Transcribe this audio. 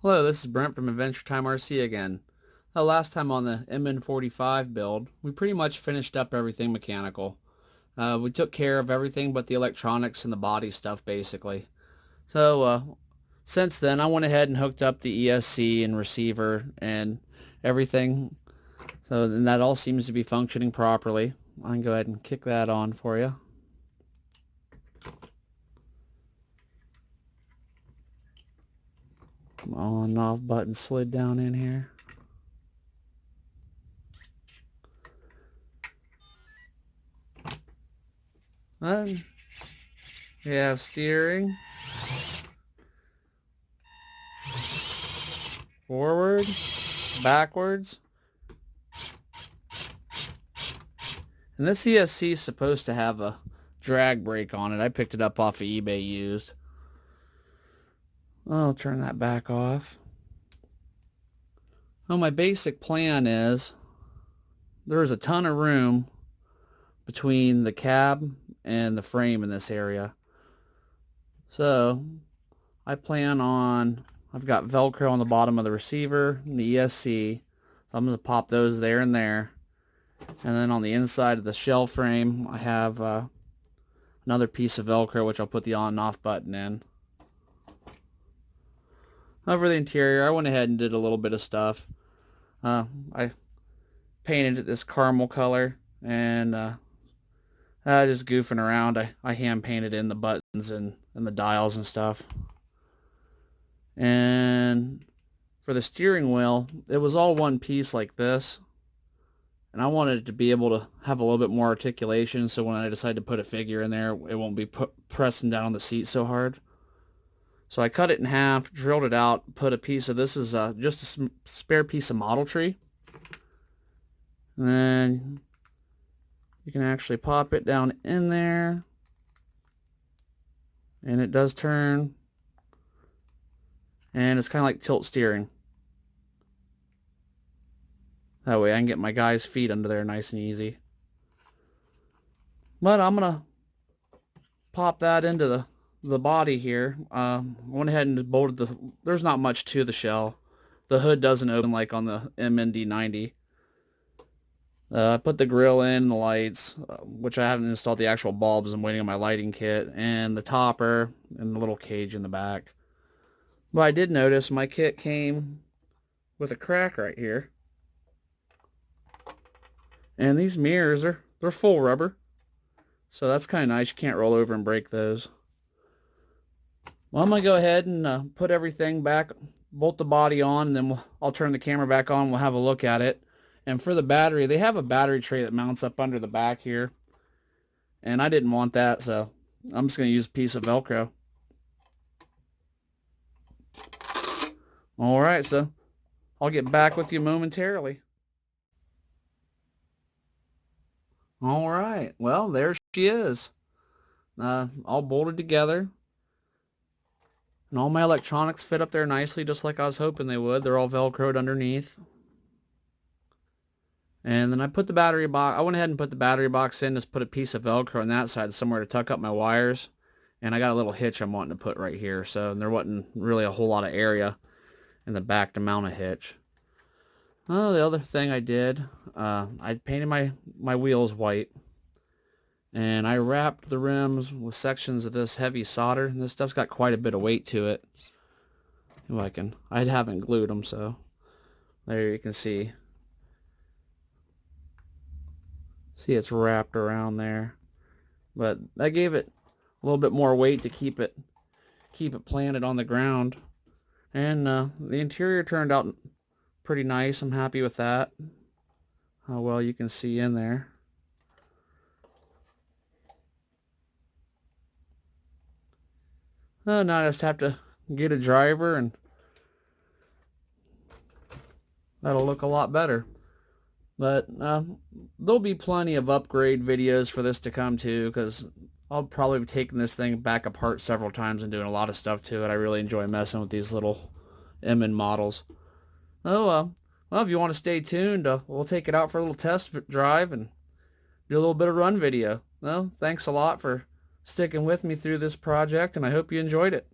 Hello, this is Brent from Adventure Time RC again. Last time on the MN-45 build, we pretty much finished up everything mechanical. We took care of everything but the electronics and the body stuff basically. So since then I went ahead and hooked up the ESC and receiver and everything. So then that all seems to be functioning properly. I can go ahead and kick that on for you. On and off button slid down in here. And we have steering, forward, backwards. And this ESC is supposed to have a drag brake on it. I picked it up off of eBay used. I'll turn that back off. Well, my basic plan is there's a ton of room between the cab and the frame in this area. So I plan on, I've got Velcro on the bottom of the receiver and the ESC. So I'm going to pop those there and there. And then on the inside of the shell frame, I have another piece of Velcro, which I'll put the on and off button in. Over the interior, I went ahead and did a little bit of stuff. I painted it this caramel color, and just goofing around, I hand painted in the buttons and the dials and stuff. And for the steering wheel, it was all one piece like this. And I wanted it to be able to have a little bit more articulation, so when I decide to put a figure in there, it won't be pressing down on the seat so hard. So I cut it in half, drilled it out, put a piece of, this is just a spare piece of model tree. And then you can actually pop it down in there. And it does turn. And it's kind of like tilt steering. That way I can get my guy's feet under there nice and easy. But I'm going to pop that into the body here. Went ahead and bolted there's not much to the shell. The hood doesn't open like on the MND90. I put the grill in, the lights, which I haven't installed the actual bulbs. I'm waiting on my lighting kit, and the topper, and the little cage in the back. But I did notice my kit came with a crack right here. And these mirrors they're full rubber. So that's kind of nice. You can't roll over and break those. Well, I'm going to go ahead and put everything back, bolt the body on, and then I'll turn the camera back on. We'll have a look at it. And for the battery, they have a battery tray that mounts up under the back here. And I didn't want that, so I'm just going to use a piece of Velcro. Alright, so I'll get back with you momentarily. Alright, well, there she is. All bolted together. And all my electronics fit up there nicely, just like I was hoping they would. They're all Velcroed underneath. And then I put the battery box, I went ahead and put the battery box in, just put a piece of Velcro on that side somewhere to tuck up my wires. And I got a little hitch I'm wanting to put right here. So there wasn't really a whole lot of area in the back to mount a hitch. Oh, the other thing I did, I painted my wheels white. And I wrapped the rims with sections of this heavy solder. And this stuff's got quite a bit of weight to it. I haven't glued them, so there you can see. See, it's wrapped around there. But that gave it a little bit more weight to keep it planted on the ground. And the interior turned out pretty nice. I'm happy with that. How well you can see in there. Now I just have to get a driver and that'll look a lot better. But there'll be plenty of upgrade videos for this to come too, because I'll probably be taking this thing back apart several times and doing a lot of stuff to it. I really enjoy messing with these little MN models. Oh, well, if you want to stay tuned, we'll take it out for a little test drive and do a little bit of run video. Well, thanks a lot for sticking with me through this project, and I hope you enjoyed it.